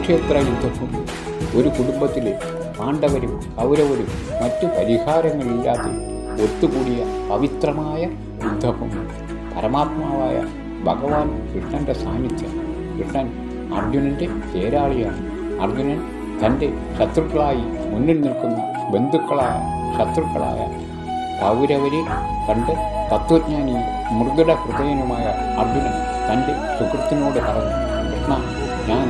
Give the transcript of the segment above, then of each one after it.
കുരുക്ഷേത്ര യുദ്ധവും ഒരു കുടുംബത്തിലെ പാണ്ഡവരും കൗരവരും മറ്റു പരിഹാരങ്ങളില്ലാതെ ഒത്തുകൂടിയ പവിത്രമായ യുദ്ധവും പരമാത്മാവായ ഭഗവാൻ കൃഷ്ണൻ്റെ സാന്നിധ്യം. കൃഷ്ണൻ അർജുനൻ്റെ തേരാളിയാണ്. അർജുനൻ തൻ്റെ ശത്രുക്കളായി മുന്നിൽ നിൽക്കുന്ന ബന്ധുക്കളായ ശത്രുക്കളായ കൗരവരെ കണ്ട് തത്വജ്ഞാനിയും മൃദുല ഹൃദയനുമായ അർജുനൻ തൻ്റെ സുഹൃത്തിനോട് പറഞ്ഞു, കൃഷ്ണ, ഞാൻ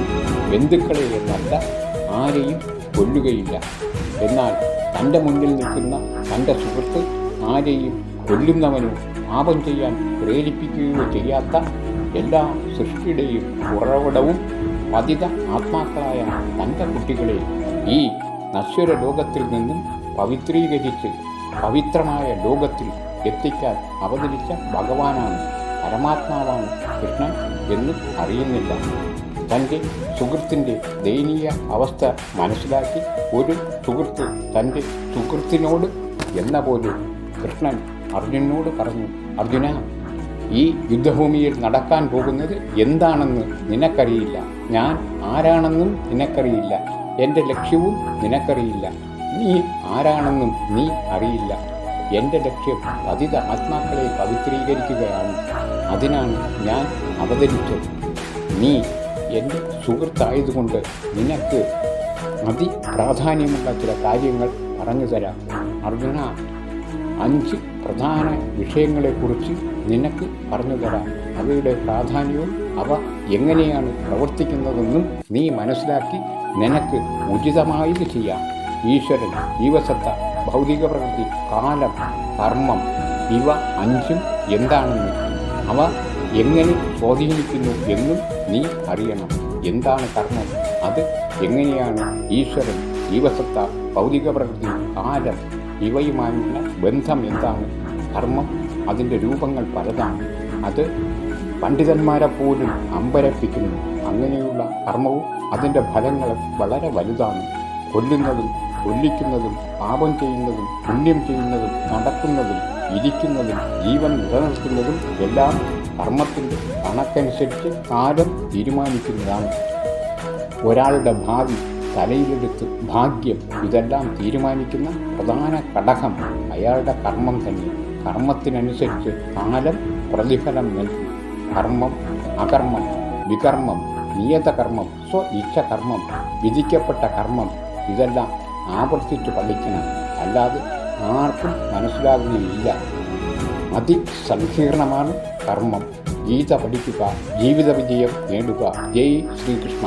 ബന്ധുക്കളെ എന്നല്ല ആരെയും കൊല്ലുകയില്ല. എന്നാൽ തൻ്റെ മുന്നിൽ നിൽക്കുന്ന തൻ്റെ സുഹൃത്ത് ആരെയും കൊല്ലുന്നവനോ പാപം ചെയ്യാൻ പ്രേരിപ്പിക്കുകയോ ചെയ്യാത്ത എല്ലാ സൃഷ്ടിയുടെയും ഉറവിടവും പതിത ആത്മാക്കളായ തൻ്റെ കുട്ടികളെ ഈ നശ്വര ലോകത്തിൽ നിന്നും പവിത്രീകരിച്ച് പവിത്രമായ ലോകത്തിൽ എത്തിക്കാൻ അവതരിച്ച ഭഗവാനാണ്, പരമാത്മാവാണ് കൃഷ്ണൻ എന്ന് അറിയുന്നില്ല. തൻ്റെ സുഹൃത്തിൻ്റെ ദയനീയ അവസ്ഥ മനസ്സിലാക്കി ഒരു സുഹൃത്ത് തൻ്റെ സുഹൃത്തിനോട് എന്ന പോലെ കൃഷ്ണൻ അർജുനനോട് പറഞ്ഞു, അർജുന, ഈ യുദ്ധഭൂമിയിൽ നടക്കാൻ പോകുന്നത് എന്താണെന്ന് നിനക്കറിയില്ല. ഞാൻ ആരാണെന്നും നിനക്കറിയില്ല. എൻ്റെ ലക്ഷ്യവും നിനക്കറിയില്ല. നീ ആരാണെന്നും നീ അറിയില്ല. എൻ്റെ ലക്ഷ്യം പതിത ആത്മാക്കളെ പവിത്രീകരിക്കുകയാണ്. അതിനാണ് ഞാൻ അവതരിച്ചത്. നീ എൻ്റെ സുഹൃത്തായതുകൊണ്ട് നിനക്ക് അതിപ്രാധാന്യമുള്ള ചില കാര്യങ്ങൾ പറഞ്ഞു തരാം. അർജുന, 5 പ്രധാന വിഷയങ്ങളെക്കുറിച്ച് നിനക്ക് പറഞ്ഞു തരാം. അവയുടെ പ്രാധാന്യവും അവ എങ്ങനെയാണ് പ്രവർത്തിക്കുന്നതെന്നും നീ മനസ്സിലാക്കി നിനക്ക് ഉചിതമായത് ചെയ്യാം. ഈശ്വരൻ, ജീവസത്ത, ഭൗതിക പ്രകൃതി, കാലം, കർമ്മം, ഇവ 5ഉം എന്താണെന്ന്, അവ എങ്ങനെ സ്വാധീനിക്കുന്നു എന്നും നീ അറിയണം. എന്താണ് കർമ്മം? അത് എങ്ങനെയാണ് ഈശ്വരൻ, ജീവസത്ത, ഭൗതിക പ്രകൃതി, കാലം ഇവയുമായുള്ള ബന്ധം എന്താണ്? കർമ്മം, അതിൻ്റെ രൂപങ്ങൾ പലതാണ്. അത് പണ്ഡിതന്മാരെ പോലും അമ്പരപ്പിക്കുന്നു. അങ്ങനെയുള്ള കർമ്മവും അതിൻ്റെ ഫലങ്ങളും വളരെ വലുതാണ്. കൊല്ലുന്നതും കൊല്ലിക്കുന്നതും പാപം ചെയ്യുന്നതും പുണ്യം ചെയ്യുന്നതും നടക്കുന്നതും ഇരിക്കുന്നതും ജീവൻ നിലനിർത്തുന്നതും എല്ലാം കർമ്മത്തിൻ്റെ കണക്കനുസരിച്ച് കാലം തീരുമാനിക്കുന്നതാണ്. ഒരാളുടെ ഭാവി, തലയിലെടുത്ത് ഭാഗ്യം, ഇതെല്ലാം തീരുമാനിക്കുന്ന പ്രധാന ഘടകം അയാളുടെ കർമ്മം തന്നെ. കർമ്മത്തിനനുസരിച്ച് കാലം പ്രതിഫലം നൽകും. കർമ്മം, അകർമ്മം, വികർമ്മം, നിയതകർമ്മം, സ്വ ഇച്ഛകർമ്മം, വിധിക്കപ്പെട്ട കർമ്മം, ഇതെല്ലാം ആവർത്തിച്ച് പഠിക്കണം. അല്ലാതെ ആർക്കും മനസ്സിലാകുകയില്ല. അതിസങ്കീർണമാണ് കർമ്മം. ഗീത പഠിക്കുക, ജീവിത വിജയം നേടുക. ജയ് ശ്രീകൃഷ്ണ.